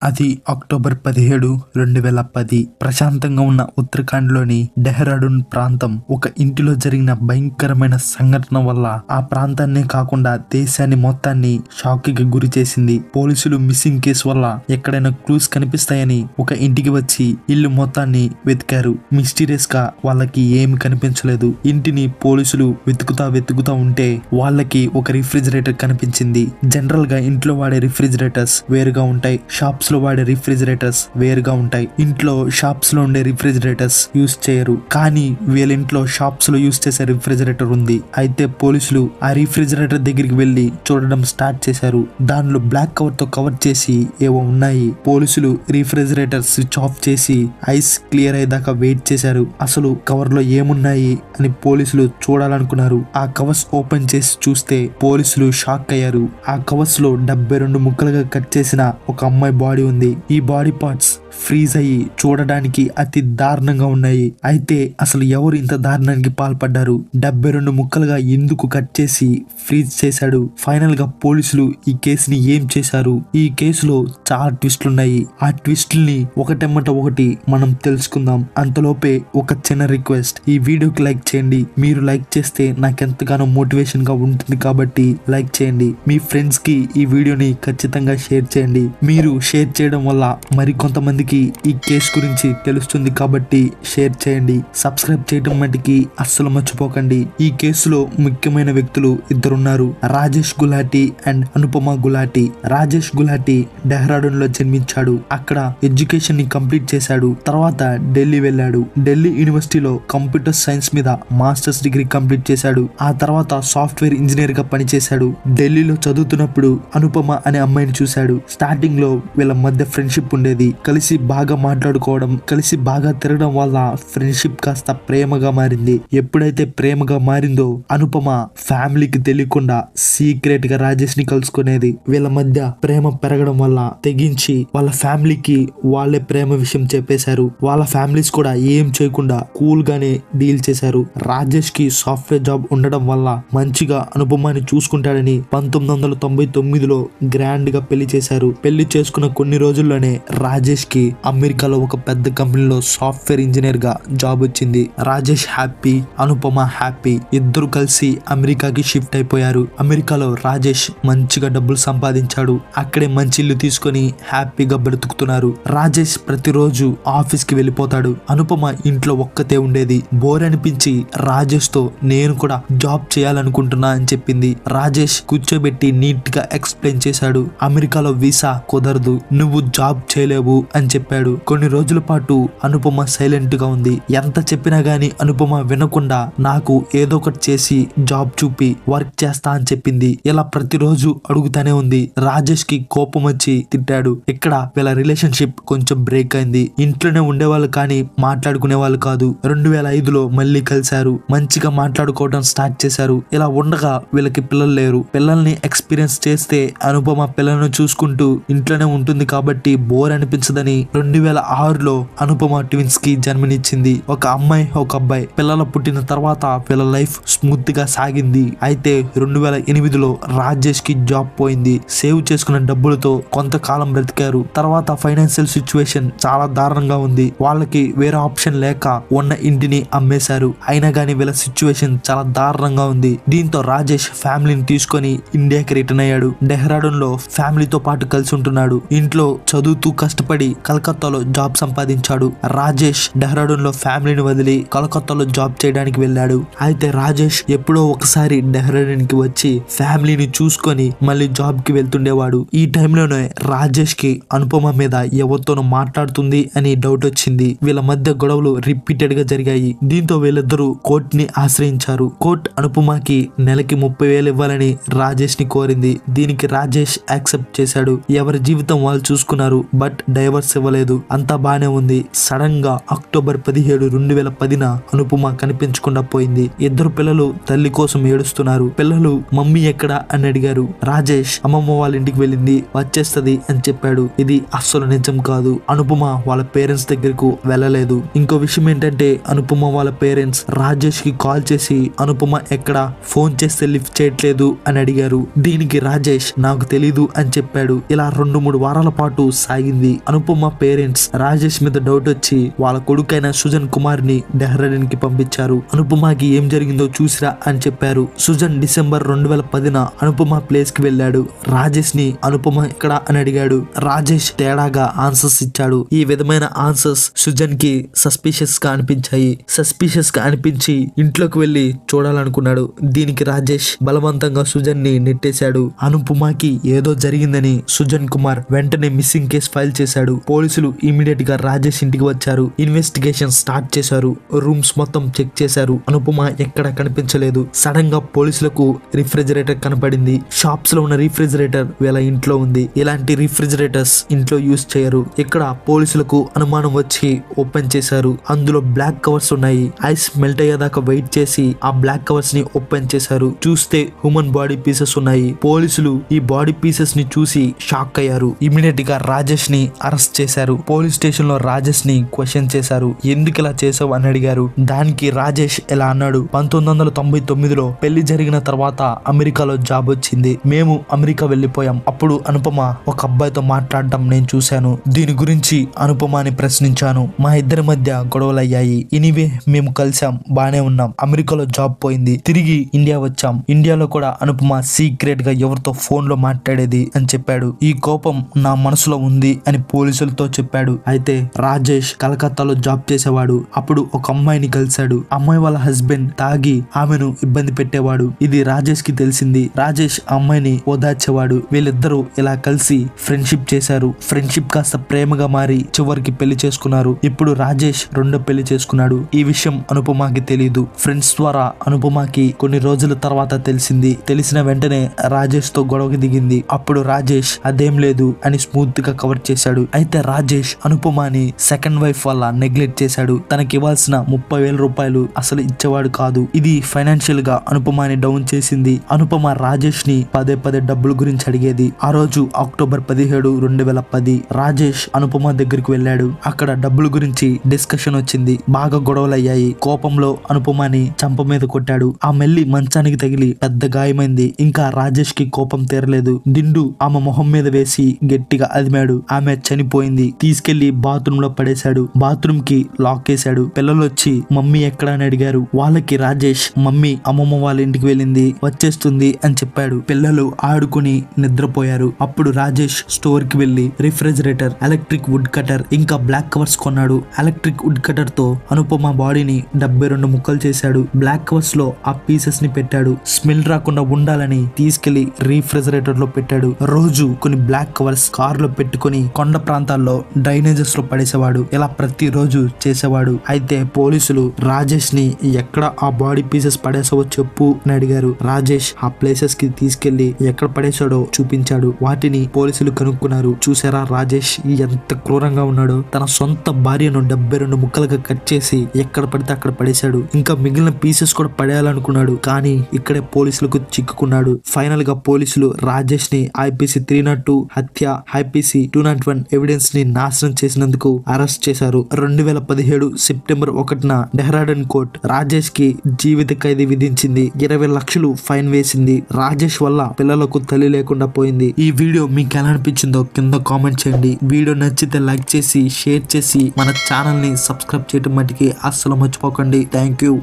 అది అక్టోబర్ 17, 2010 ప్రశాంతంగా ఉన్న ఉత్తరాఖండ్లోని డెహ్రాడూన్ ప్రాంతం ఒక ఇంటిలో జరిగిన భయంకరమైన సంఘటన వల్ల ఆ ప్రాంతాన్నే కాకుండా దేశాన్ని మొత్తాన్ని షాక్ కి గురి చేసింది. పోలీసులు మిస్సింగ్ కేసు వల్ల ఎక్కడైనా క్లూస్ కనిపిస్తాయని ఒక ఇంటికి వచ్చి ఇల్లు మొత్తాన్ని వెతికారు. మిస్టీరియస్ గా వాళ్ళకి ఏమి కనిపించలేదు. ఇంటిని పోలీసులు వెతుకుతా ఉంటే వాళ్ళకి ఒక రిఫ్రిజిరేటర్ కనిపించింది. జనరల్ గా ఇంట్లో వాడే రిఫ్రిజిరేటర్స్ వేరుగా ఉంటాయి, షాప్స్ లో వాడే రిఫ్రిజిరేటర్స్ వేరుగా ఉంటాయి. ఇంట్లో షాప్స్ లో ఉండే రిఫ్రిజిరేటర్స్ యూస్ చేయరు, కానీ వీళ్ళ ఇంట్లో షాప్స్ లో యూస్ చేసే రిఫ్రిజిరేటర్ ఉంది. అయితే పోలీసులు ఆ రిఫ్రిజిరేటర్ దగ్గరికి వెళ్లి చూడడం స్టార్ట్ చేశారు. దానిలో బ్లాక్ కవర్ తో కవర్ చేసి ఏవో ఉన్నాయి. పోలీసులు రిఫ్రిజిరేటర్ స్విచ్ ఆఫ్ చేసి ఐస్ క్లియర్ అయ్యేదాకా వెయిట్ చేశారు. అసలు కవర్ లో ఏమున్నాయి అని పోలీసులు చూడాలనుకున్నారు. ఆ కవర్స్ ఓపెన్ చేసి చూస్తే పోలీసులు షాక్ అయ్యారు. ఆ కవర్స్ లో 72 ముక్కలుగా కట్ చేసిన ఒక అమ్మాయి బాడీ ఉంది. ఈ బాడీ పార్ట్స్ ఫ్రీజ్ అయ్యి చూడడానికి అతి దారుణంగా ఉన్నాయి. అయితే అసలు ఎవరు ఇంత దారుణానికి పాల్పడ్డారు? 72 ముక్కలుగా ఎందుకు కట్ చేసి ఫ్రీజ్ చేశాడు? ఫైనల్ గా పోలీసులు ఈ కేసుని ఏం చేశారు? ఈ కేసులో చాలా ట్విస్టులు ఉన్నాయి. ఆ ట్విస్టుల్ని ఒకటెమ్మట ఒకటి మనం తెలుసుకుందాం. అంతలోపే ఒక చిన్న రిక్వెస్ట్, ఈ వీడియోకి లైక్ చేయండి. మీరు లైక్ చేస్తే నాకెంతగానో మోటివేషన్ గా ఉంటుంది కాబట్టి లైక్ చేయండి. మీ ఫ్రెండ్స్ కి ఈ వీడియోని ఖచ్చితంగా షేర్ చేయండి. మీరు షేర్ చేయడం వల్ల మరికొంతమందికి ఈ కేసు గురించి తెలుస్తుంది కాబట్టి షేర్ చేయండి. సబ్స్క్రైబ్ చేయడం మటుకి అస్సలు మర్చిపోకండి. ఈ కేసులో ముఖ్యమైన వ్యక్తులు ఇద్దరున్నారు, రాజేష్ గులాటి అండ్ అనుపమ గులాటి. రాజేష్ గులాటి డెహ్రాడూన్ లో జన్మించాడు. అక్కడ ఎడ్యుకేషన్ ని కంప్లీట్ చేశాడు. తర్వాత ఢిల్లీ వెళ్ళాడు. ఢిల్లీ యూనివర్సిటీలో కంప్యూటర్ సైన్స్ మీద మాస్టర్స్ డిగ్రీ కంప్లీట్ చేశాడు. ఆ తర్వాత సాఫ్ట్వేర్ ఇంజనీర్ గా పనిచేశాడు. ఢిల్లీలో చదువుతున్నప్పుడు అనుపమ అనే అమ్మాయిని చూశాడు. స్టార్టింగ్ లో వీళ్ళ మధ్య ఫ్రెండ్షిప్ ఉండేది. కలిసి బాగా మాట్లాడుకోవడం, కలిసి బాగా తిరగడం వల్ల ఫ్రెండ్షిప్ కాస్త ప్రేమగా మారింది. ఎప్పుడైతే ప్రేమగా మారిందో అనుపమ ఫ్యామిలీకి తెలియకుండా సీక్రెట్ గా రాజేష్ ని కలుసుకునేది. వీళ్ళ మధ్య ప్రేమ పెరగడం వల్ల తెగించి వాళ్ళ ఫ్యామిలీకి వాళ్ళే ప్రేమ విషయం చెప్పేశారు. వాళ్ళ ఫ్యామిలీస్ కూడా ఏం చేయకుండా కూల్ గానే డీల్ చేశారు. రాజేష్ కి సాఫ్ట్వేర్ జాబ్ ఉండడం వల్ల మంచిగా అనుపమాని చూసుకుంటాడని 1999లో గ్రాండ్ గా పెళ్లి చేశారు. పెళ్లి చేసుకున్న కొన్ని రోజుల్లోనే రాజేష్ కి అమెరికాలో ఒక పెద్ద కంపెనీలో సాఫ్ట్వేర్ ఇంజనీర్ గా జాబ్ వచ్చింది. Rajesh happy, Anupama happy. ఇద్దరు కలిసి అమెరికాకి షిఫ్ట్ అయిపోయారు. అమెరికాలో రాజేష్ మంచిగా డబ్బులు సంపాదించాడు. అక్కడే మంచి ఇల్లు తీసుకొని హ్యాపీగా బ్రతుకుతున్నారు. రాజేష్ ప్రతిరోజు ఆఫీస్ కి వెళ్ళిపోతాడు. అనుపమ ఇంట్లో ఒక్కతే ఉండేది. బోర్ అనిపించి రాజేష్ తో నేను కూడా జాబ్ చేయాలనుకుంటున్నా అని చెప్పింది. రాజేష్ కూర్చోబెట్టి నీట్ గా ఎక్స్ప్లెయిన్ చేశాడు. అమెరికాలో వీసా కుదరదు, నువ్వు జాబ్ చేయలేవు అని చెప్పాడు. కొన్ని రోజుల పాటు అనుపమ సైలెంట్ గా ఉంది. ఎంత చెప్పినా గానీ అనుపమ వినకుండా నాకు ఏదో ఒకటి చేసి జాబ్ చూపి వర్క్ చేస్తా అని చెప్పింది. ఇలా ప్రతిరోజు అడుగుతానే ఉంది. రాజేష్ కి కోపం వచ్చి తిట్టాడు. ఇక్కడ వీళ్ళ రిలేషన్షిప్ కొంచెం బ్రేక్ అయింది. ఇంట్లోనే ఉండేవాళ్ళు కానీ మాట్లాడుకునే వాళ్ళు కాదు. 2005లో మళ్ళీ కలిశారు. మంచిగా మాట్లాడుకోవడం స్టార్ట్ చేశారు. ఇలా ఉండగా వీళ్ళకి పిల్లలు లేరు. పిల్లల్ని ఎక్స్పీరియన్స్ చేస్తే అనుపమ పిల్లలను చూసుకుంటూ ఇంట్లోనే ఉంటుంది కాబట్టి బోర్ అనిపించదని 2006లో అనుపమ ట్విన్స్ కి జన్మనిచ్చింది. ఒక అమ్మాయి, ఒక అబ్బాయి. పిల్లలు పుట్టిన తర్వాత వీళ్ళ లైఫ్ స్మూత్ గా సాగింది. అయితే 2008లో రాజేష్ కి జాబ్ పోయింది. సేవ్ చేసుకున్న డబ్బులతో కొంతకాలం బ్రతికారు. తర్వాత ఫైనాన్షియల్ సిచ్యువేషన్ చాలా దారుణంగా ఉంది. వాళ్ళకి వేరే ఆప్షన్ లేక ఉన్న ఇంటిని అమ్మేశారు. అయినా గానీ వీళ్ళ సిచ్యువేషన్ చాలా దారుణంగా ఉంది. దీంతో రాజేష్ ఫ్యామిలీని తీసుకొని ఇండియాకి రిటర్న్ అయ్యాడు. డెహ్రాడూన్ లో ఫ్యామిలీతో పాటు కలిసి ఉంటున్నాడు. ఇంట్లో చదువుతూ కష్టపడి కలకత్తాలో జాబ్ సంపాదించాడు. రాజేష్ డెహ్రాడూన్ లో ఫ్యామిలీని వదిలి కలకత్తాలో జాబ్ చేయడానికి వెళ్ళాడు. అయితే రాజేష్ ఎప్పుడో ఒకసారి డెహ్రాడూన్ కి వచ్చి ఫ్యామిలీని చూసుకొని మళ్ళీ జాబ్ కి వెళ్తుండేవాడు. ఈ టైంలోనే రాజేష్ కి అనుపమ మీద ఎవరితోనో మాట్లాడుతుంది అని డౌట్ వచ్చింది. వీళ్ళ మధ్య గొడవలు రిపీటెడ్ గా జరిగాయి. దీంతో వీళ్ళిద్దరూ కోర్ట్ ని ఆశ్రయించారు. కోర్ట్ అనుపమకి నెలకి 30,000 ఇవ్వాలని రాజేష్ ని కోరింది. దీనికి రాజేష్ యాక్సెప్ట్ చేశాడు. ఎవరి జీవితం వాళ్ళు చూసుకున్నారు. బట్ డైవర్స్ ఇవ్వలేదు. అంతా బానే ఉంది. సడన్ గా అక్టోబర్ 17, 2010 అనుపమ కనిపించకుండా పోయింది. ఇద్దరు పిల్లలు తల్లి కోసం ఏడుస్తున్నారు. పిల్లలు మమ్మీ ఎక్కడా అని అడిగారు. రాజేష్ అమ్మమ్మ వాళ్ళ ఇంటికి వెళ్ళింది, వచ్చేస్తది అని చెప్పాడు. ఇది అస్సలు నిజం కాదు. అనుపమ వాళ్ళ పేరెంట్స్ దగ్గరకు వెళ్ళలేదు. ఇంకో విషయం ఏంటంటే అనుపమ వాళ్ళ పేరెంట్స్ రాజేష్ కి కాల్ చేసి అనుపమ ఎక్కడ, ఫోన్ చేస్తే లిఫ్ట్ చేయట్లేదు అని అడిగారు. దీనికి రాజేష్ నాకు తెలీదు అని చెప్పాడు. ఇలా 2-3 వారాల పాటు సాగింది. అనుపమ పేరెంట్స్ రాజేష్ మీద డౌట్ వచ్చి వాళ్ళ కొడుకైన సుజన్ కుమార్ ని డెహ్రాడూన్ కి పంపించారు. అనుపమకి ఏం జరిగిందో చూసిరా అని చెప్పారు. సుజన్ డిసెంబర్ 2010 అనుపమ ప్లేస్ కి వెళ్ళాడు. రాజేష్ ని అనుపమ ఎక్కడ అని అడిగాడు. రాజేష్ తేడాగా ఆన్సర్స్ ఇచ్చాడు. ఈ విధమైన ఆన్సర్స్ సుజన్ కి సస్పిషియస్ గా అనిపించాయి. సస్పిషియస్ గా అనిపించి ఇంట్లోకి వెళ్లి చూడాలనుకున్నాడు. దీనికి రాజేష్ బలవంతంగా సుజన్ ని నెట్టేశాడు. అనుపమకి ఏదో జరిగిందని సుజన్ కుమార్ వెంటనే మిస్సింగ్ కేసు ఫైల్ చేశాడు. పోలీసులు ఇమీడియట్ గా రాజేష్ ఇంటికి వచ్చారు. ఇన్వెస్టిగేషన్ స్టార్ట్ చేశారు. రూమ్స్ మొత్తం చెక్ చేశారు. అనుపమ ఎక్కడ కనిపించలేదు. సడన్ గా పోలీసులకు రిఫ్రిజిరేటర్ కనపడింది. షాప్స్ లో ఉన్న రిఫ్రిజిరేటర్ వీళ్ళ ఇంట్లో ఉంది. ఇలాంటి రిఫ్రిజిరేటర్స్ ఇంట్లో యూజ్ చేయరు. ఇక్కడ పోలీసులకు అనుమానం వచ్చి ఓపెన్ చేశారు. అందులో బ్లాక్ కవర్స్ ఉన్నాయి. ఐస్ మెల్ట్ అయ్యేదాకా వెయిట్ చేసి ఆ బ్లాక్ కవర్స్ ని ఓపెన్ చేశారు. చూస్తే హ్యూమన్ బాడీ పీసెస్ ఉన్నాయి. పోలీసులు ఈ బాడీ పీసెస్ ని చూసి షాక్ అయ్యారు. ఇమీడియట్ గా రాజేష్ ని అరెస్ట్ చేశారు. పోలీస్ స్టేషన్ లో రాజేష్ ని క్వశ్చన్ చేశారు. ఎందుకు ఇలా చేసావు అని అడిగారు. దానికి రాజేష్ ఇలా అన్నాడు. 1999లో పెళ్లి జరిగిన తర్వాత అమెరికాలో జాబ్ వచ్చింది. మేము అమెరికా వెళ్లిపోయాం. అప్పుడు అనుపమ ఒక అబ్బాయితో మాట్లాడటం నేను చూశాను. దీని గురించి అనుపమని ప్రశ్నించాను. మా ఇద్దరి మధ్య గొడవలయ్యాయి. ఎనీవే మేము కలిసాం, బానే ఉన్నాం. అమెరికాలో జాబ్ పోయింది. తిరిగి ఇండియా వచ్చాం. ఇండియాలో కూడా అనుపమ సీక్రెట్ గా ఎవరితో ఫోన్ లో మాట్లాడేది అని చెప్పాడు. ఈ కోపం నా మనసులో ఉంది అని పోలీసులతో చెప్పాడు. అయితే రాజేష్ కలకత్తాలో జాబ్ చేసేవాడు. అప్పుడు ఒక అమ్మాయిని కలిశాడు. అమ్మాయి వాళ్ళ హస్బెండ్ తాగి ఆమెను ఇబ్బంది పెట్టేవాడు. ఇది రాజేష్ కి తెలిసింది. రాజేష్ అమ్మాయిని ఓదార్చేవాడు. వీళ్ళిద్దరూ ఇలా కలిసి ఫ్రెండ్షిప్ చేశారు. ఫ్రెండ్షిప్ కాస్త ప్రేమగా మారి చివరికి పెళ్లి చేసుకున్నారు. ఇప్పుడు రాజేష్ రెండో పెళ్లి చేసుకున్నాడు. ఈ విషయం అనుపమకి తెలీదు. ఫ్రెండ్స్ ద్వారా అనుపమకి కొన్ని రోజుల తర్వాత తెలిసింది. తెలిసిన వెంటనే రాజేష్ తో గొడవకి దిగింది. అప్పుడు రాజేష్ అదేం లేదు అని స్మూత్ గా కవర్ చేశాడు. అయితే రాజేష్ అనుపమని సెకండ్ వైఫ్ వల్ల నెగ్లెక్ట్ చేశాడు. తనకి ఇవ్వాల్సిన 30,000 రూపాయలు అసలు ఇచ్చేవాడు కాదు. ఇది ఫైనాన్షియల్ గా అనుపమని డౌన్ చేసింది. అనుపమ రాజేష్ ని పదే డబ్బుల గురించి అడిగేది. ఆ రోజు అక్టోబర్ 17, 2010 రాజేష్ అనుపమ దగ్గరికి వెళ్ళాడు. అక్కడ డబ్బుల గురించి డిస్కషన్ వచ్చింది. బాగా గొడవలయ్యాయి. కోపంలో అనుపమని చంప మీద కొట్టాడు. ఆ మెల్లి మంచానికి తగిలి పెద్ద గాయమైంది. ఇంకా రాజేష్ కి కోపం తీరలేదు. దిండు ఆమె మొహం మీద వేసి గట్టిగా అదిమాడు. ఆమె చనిపోయింది. తీసుకెళ్లి బాత్రూమ్ లో పడేశాడు. బాత్రూమ్ కి లాక్ వేశాడు. పిల్లలు వచ్చి మమ్మీ ఎక్కడ అని అడిగారు. వాళ్ళకి రాజేష్ మమ్మీ అమ్మమ్మ వాళ్ళ ఇంటికి వెళ్ళింది, వచ్చేస్తుంది అని చెప్పాడు. పిల్లలు ఆడుకుని నిద్రపోయారు. అప్పుడు రాజేష్ స్టోర్ కి వెళ్లి రిఫ్రిజిరేటర్, ఎలక్ట్రిక్ వుడ్ కటర్ ఇంకా బ్లాక్ కవర్స్ కొన్నాడు. ఎలక్ట్రిక్ వుడ్ కటర్ తో అనుపమ బాడీని 72 ముక్కలు చేశాడు. బ్లాక్ కవర్స్ లో ఆ పీసెస్ ని పెట్టాడు. స్మెల్ రాకుండా ఉండాలని తీసుకెళ్లి రిఫ్రిజిరేటర్ లో పెట్టాడు. రోజు కొన్ని బ్లాక్ కవర్స్ కార్ లో పెట్టుకుని కొండ ప్రాంతాల్లో డ్రైనేజెస్ లో పడేసేవాడు. ఇలా ప్రతి రోజు చేసేవాడు. అయితే పోలీసులు రాజేష్ ని ఎక్కడ ఆ బాడీ పీసెస్ పడేసావో చెప్పు అని అడిగారు. రాజేష్ ఆ ప్లేసెస్ కి తీసుకెళ్లి ఎక్కడ పడేసాడో చూపించాడు. వాటిని పోలీసులు కనుక్కున్నారు. చూసారా రాజేష్ ఎంత క్రూరంగా ఉన్నాడో. తన సొంత భార్యను 72 ముక్కలుగా కట్ చేసి ఎక్కడ పడితే అక్కడ పడేశాడు. ఇంకా మిగిలిన పీసెస్ కూడా పడేయాలనుకున్నాడు. కానీ ఇక్కడే పోలీసులకు చిక్కుకున్నాడు. ఫైనల్ గా పోలీసులు రాజేష్ ని IPC 302 హత్య, IPC 201 ఎవిడెన్స్ ని నాశనం చేసినందుకు అరెస్ట్ చేశారు. 2017 సెప్టెంబర్ 1న డెహ్రాడూన్ కోర్ట్ రాజేష్ కి జీవిత ఖైదీ విధించింది. 20 లక్షలు ఫైన్ వేసింది. రాజేష్ వల్ల పిల్లలకు తల్లి లేకుండా పోయింది. ఈ వీడియో మీకు ఎలా అనిపించిందో కింద కామెంట్ చేయండి. వీడియో నచ్చితే లైక్ చేసి షేర్ చేసి మన ఛానల్ ని సబ్స్క్రైబ్ చేయడం మటుకి అస్సలు మర్చిపోకండి. Thank you.